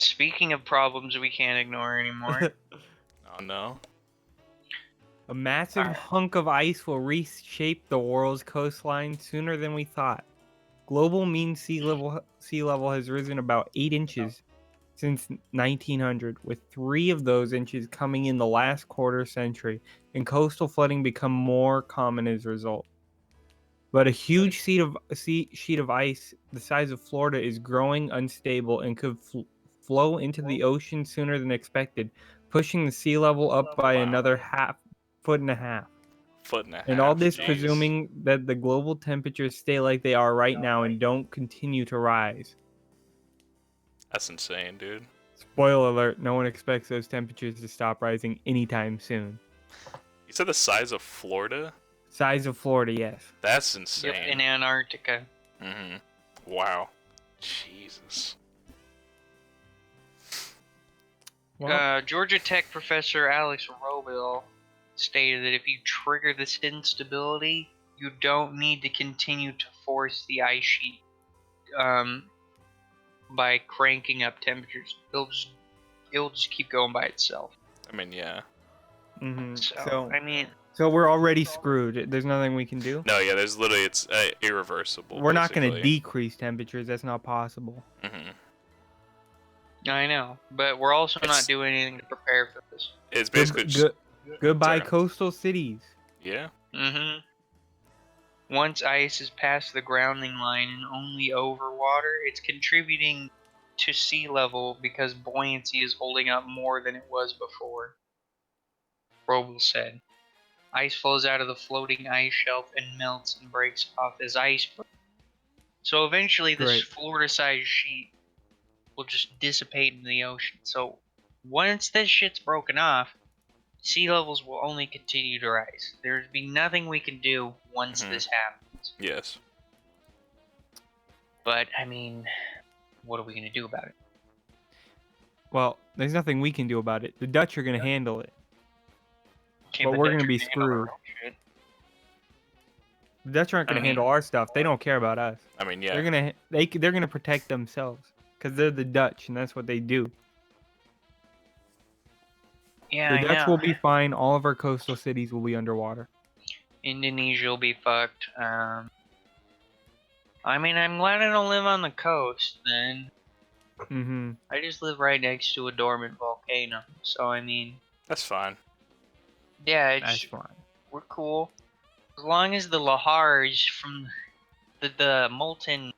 Speaking of problems we can't ignore anymore. Oh no. A massive hunk of ice will reshape the world's coastline sooner than we thought. Global mean sea level has risen about 8 inches since 1900, with 3 of those inches coming in the last quarter century, and coastal flooding become more common as a result. But a huge sheet of ice the size of Florida is growing unstable and could flow into the ocean sooner than expected, pushing the sea level up by another foot and a half. Foot and a half. And all this Jeez. presuming that the global temperatures stay like they are right now and don't continue to rise. That's insane, dude. Spoiler alert, no one expects those temperatures to stop rising anytime soon. You said the size of Florida? Size of Florida, yes. That's insane. Yep, in Antarctica. Mm-hmm. Wow. Jesus. Well, Georgia Tech professor Alex Robill stated that if you trigger this instability, you don't need to continue to force the ice sheet by cranking up temperatures. It'll just keep going by itself. I mean, yeah. So we're already screwed. There's nothing we can do. No, yeah. There's literally it's irreversible. We're not going to basically. decrease temperatures. That's not possible. Mm-hmm. I know, but we're also not doing anything to prepare for this. It's basically just goodbye Sorry. coastal cities. Yeah. Once ice is past the grounding line and only over water, it's contributing to sea level because buoyancy is holding up more than it was before, Roble said. Ice flows out of the floating ice shelf and melts and breaks off as iceberg. So eventually this Florida-sized sheet will just dissipate into the ocean. So once this shit's broken off, sea levels will only continue to rise. There's be nothing we can do once this happens. Yes. But, I mean, what are we going to do about it? Well, there's nothing we can do about it. The Dutch are going to handle it. Okay, but we're going to be Dutch are gonna handle screwed. their own shit. The Dutch aren't going to handle our stuff. They don't care about us. I mean, yeah. They're going to protect themselves because they're the Dutch and that's what they do. Yeah, The Dutch will be fine. All of our coastal cities will be underwater. Indonesia will be fucked. I mean, I'm glad I don't live on the coast then. I just live right next to a dormant volcano. So, I mean... That's fine. Yeah, that's fine. We're cool. As long as the lahars from the molten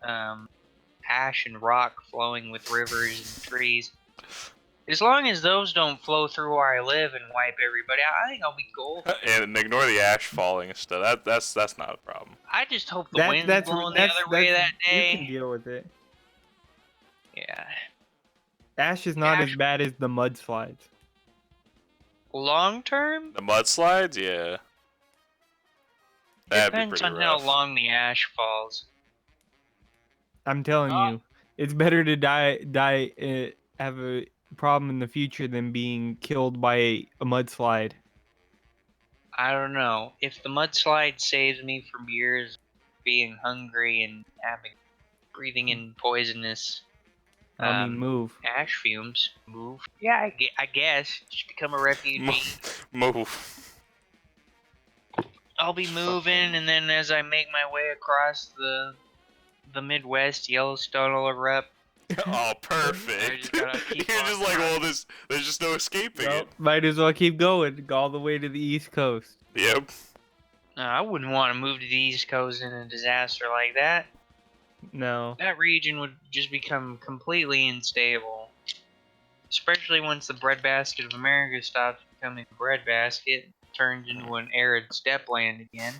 ash and rock flowing with rivers and trees, as long as those don't flow through where I live and wipe everybody out, I think I'll be cool. And ignore the ash falling and stuff. That's not a problem. I just hope the wind's blowing the other way that day. You can deal with it. Yeah. Ash is not as bad as the mudslides. Long term? The mudslides, yeah. Depends on how long the ash falls. I'm telling you, it's better to have a problem in the future than being killed by a mudslide. I don't know. If the mudslide saves me from years of being hungry and breathing in poisonous move. Ash fumes. Move. Yeah, I guess. Just become a refugee. Move. I'll be moving, and then as I make my way across the Midwest, Yellowstone will erupt. Oh, perfect. You're just like, well, there's just no escaping it. Might as well keep going all the way to the East Coast. Yep. No, I wouldn't want to move to the East Coast in a disaster like that. No. That region would just become completely unstable. Especially once the breadbasket of America stops becoming a breadbasket, turns into an arid steppe land again.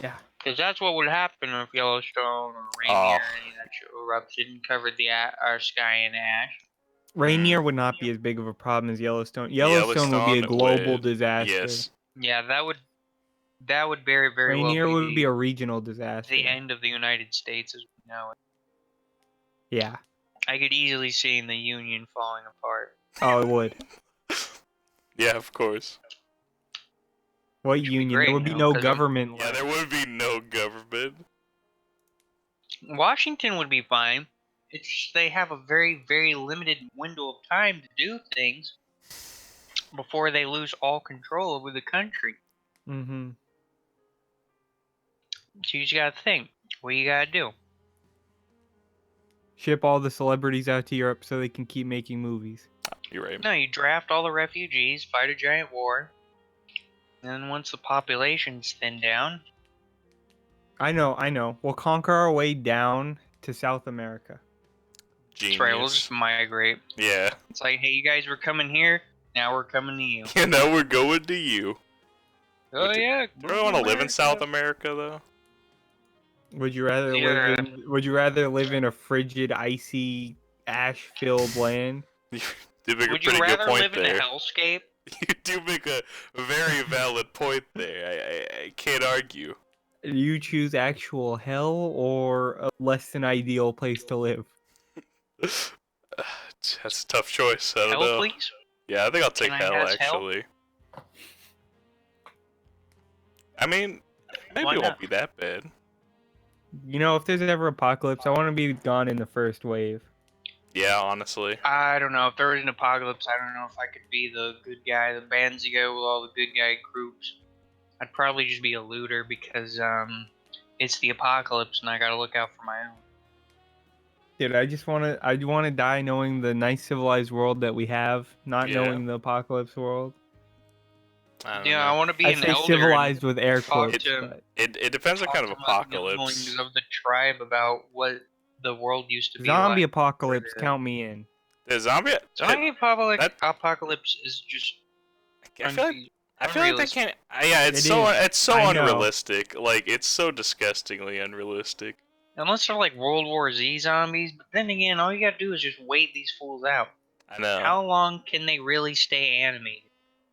Yeah. Because that's what would happen if Yellowstone or Rainier or any of that shit erupted and covered our sky in ash. Rainier would not be as big of a problem as Yellowstone. Yellowstone would be a global disaster. Yes. Yeah, that would very, very well be. Rainier would be a regional disaster. The end of the United States as we know it. Yeah. I could easily see the Union falling apart. Oh, it would. Yeah, of course. What union? There would be no government. Yeah, there would be no government. Washington would be fine. It's just they have a very, very limited window of time to do things before they lose all control over the country. Mm-hmm. So you just gotta think, what you gotta do. Ship all the celebrities out to Europe so they can keep making movies. You're right. No, you draft all the refugees, fight a giant war, and then once the population's thinned down, I know. We'll conquer our way down to South America. that's right, we'll Genius. just migrate. Yeah. It's like, hey, you guys were coming here, now we're coming to you. Yeah, now we're going to you. Oh yeah. Do you really want to live in South America though? Would you rather Would you rather live in a frigid, icy, ash-filled land? You do make a Would you pretty good rather point live in there. a hellscape? You do make a very valid point there. I can't argue. Do you choose actual hell or a less than ideal place to live? That's a tough choice. I don't Hell, know. please? Yeah, I think I'll take Can I hell have hell? actually. I mean, maybe Why it won't not? be that bad. You know, if there's ever apocalypse, I want to be gone in the first wave. Yeah, honestly. I don't know. If there was an apocalypse, I don't know if I could be the good guy, the bands you go with all the good guy groups. I'd probably just be a looter because it's the apocalypse and I gotta look out for my own. Dude, I want to die knowing the nice civilized world that we have, not Yeah. knowing the apocalypse world. I don't Yeah, know. I want to be I an say elder civilized with air and talk quotes, to but It depends on kind of talk to my apocalypse. younglings of the tribe about what the world used to be zombie like. apocalypse, For the- count me in. The zombie. Zombie that- apocalypse is just I feel like they unrealistic. can't. Yeah, It is. it's so I know. unrealistic. Like it's so disgustingly unrealistic. Unless they're like World War Z zombies, but then again, all you gotta do is just wait these fools out. I know. How long can they really stay animated?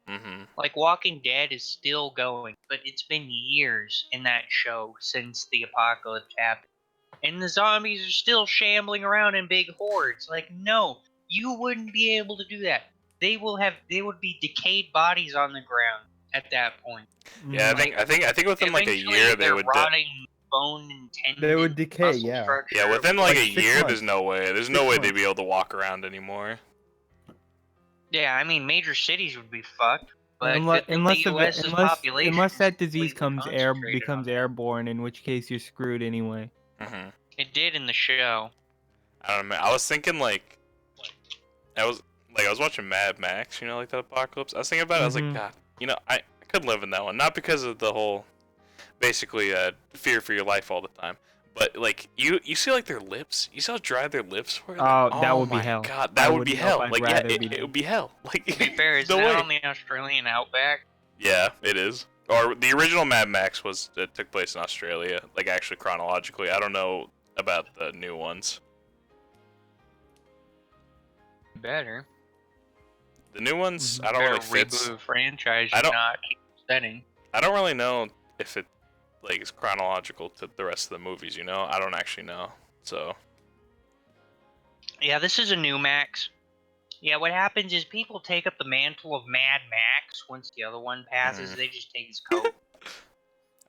Mhm. Like Walking Dead is still going, but it's been years in that show since the apocalypse happened. And the zombies are still shambling around in big hordes. Like, no, you wouldn't be able to do that. They would be decayed bodies on the ground at that point. Yeah, Mm. I think within like a Eventually, year they they're would. rotting bone and tendon. They would decay, muscle yeah. structure. Yeah, within like a 6 year, months. there's no way. There's 6 no way they'd months. be able to walk around anymore. Yeah, I mean, major cities would be fucked. But unless good thing the US's population unless that is disease completely concentrated becomes on that. airborne, in which case you're screwed anyway. Mhm. It did in the show. I don't know. Man. I was thinking like, I was watching Mad Max. You know, like that apocalypse. I was thinking about it. I was like, Mhm. God, you know, I could live in that one. Not because of the whole, basically, fear for your life all the time. But like you see like their lips. You see how dry their lips were. Like, Oh, that would be my hell. God, I that would would be know if hell. I'd Like yeah, rather be it dead. would be hell. Like To be fair, is no that way. on the Australian outback? Yeah, it is. Or the original Mad Max took place in Australia, like actually chronologically. I don't know about the new ones. Better. The new ones, I don't Better really fit. reboot a franchise I and don't- not keep setting. I don't really know if it like is chronological to the rest of the movies. You know, I don't actually know. So Yeah, this is a new Max. Yeah, what happens is people take up the mantle of Mad Max once the other one passes. They just take his coat.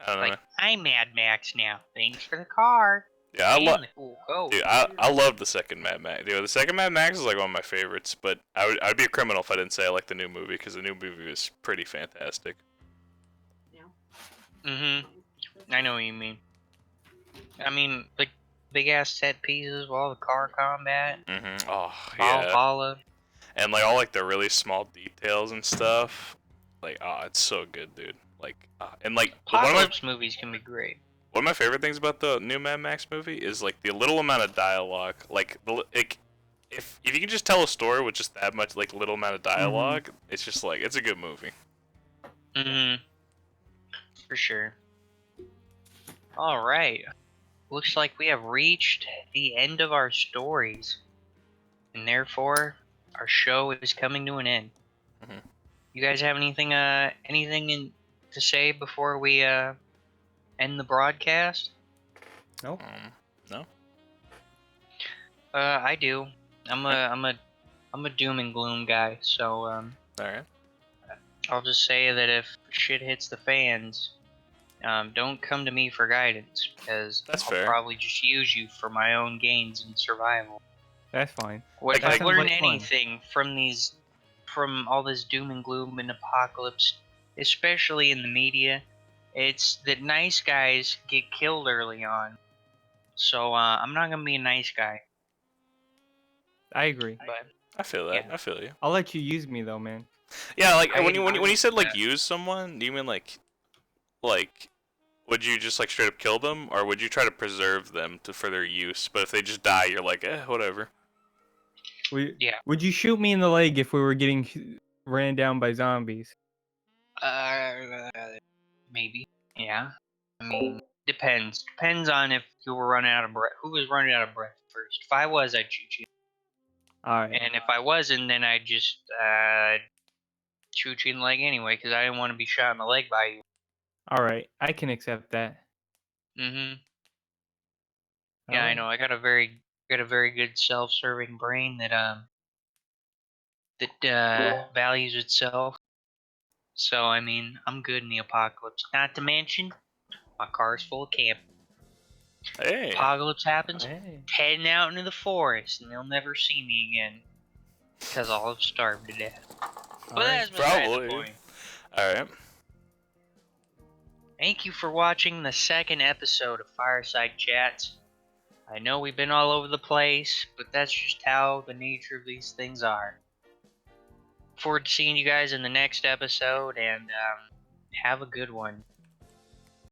I don't know. Like, I'm Mad Max now. Thanks for the car. Yeah, And the cool coat. dude, I love the second Mad Max. Dude, the second Mad Max is like one of my favorites. But I'd be a criminal if I didn't say I like the new movie because the new movie was pretty fantastic. Mm-hmm. I know what you mean. I mean, the big ass set pieces with all the car combat. Oh yeah. Valhalla. And like all like the really small details and stuff. Like it's so good, dude. Like and like Apocalypse movies can be great. one of my favorite things about the new Mad Max movie is like the little amount of dialogue. Like if you can just tell a story with just that much like little amount of dialogue, it's just like it's a good movie. Mm-hmm. For sure. All right. Looks like we have reached the end of our stories, and therefore our show is coming to an end. Mhm. You guys have anything to say before we end the broadcast? Nope. No. I do. I'm a doom and gloom guy, so All right. I'll just say that if shit hits the fans, Don't come to me for guidance because That's I'll fair. probably just use you for my own gains and survival. That's fine. What if That I sounds learn like fun. anything from all this doom and gloom and apocalypse, especially in the media, it's that nice guys get killed early on. So I'm not gonna be a nice guy. I agree. But I feel that. yeah, I feel you. I'll let you use me though, man. Yeah, like I when you said like yeah. use someone, do you mean like would you just like straight up kill them, or would you try to preserve them to for their use? But if they just die, you're like, whatever. Yeah. Would you shoot me in the leg if we were getting ran down by zombies? Uh, maybe. Yeah. I mean, depends. Depends on if you were running out of breath. Who was running out of breath first? If I was, I'd shoot you. All right. And if I wasn't, then I'd just shoot you in the leg anyway, because I didn't want to be shot in the leg by you. All right. I can accept that. Mm-hmm. All Yeah, I right. know. I got a very good self-serving brain that values itself. So I mean, I'm good in the apocalypse. Not to mention, my car's full of camp. Hey. Apocalypse happens, Hey. heading out into the forest, and they'll never see me again because I'll have starved to death. All But right. that's beside the Probably. point. All right. Thank you for watching the second episode of Fireside Chats. I know we've been all over the place, but that's just how the nature of these things are. Forward to seeing you guys in the next episode, and have a good one.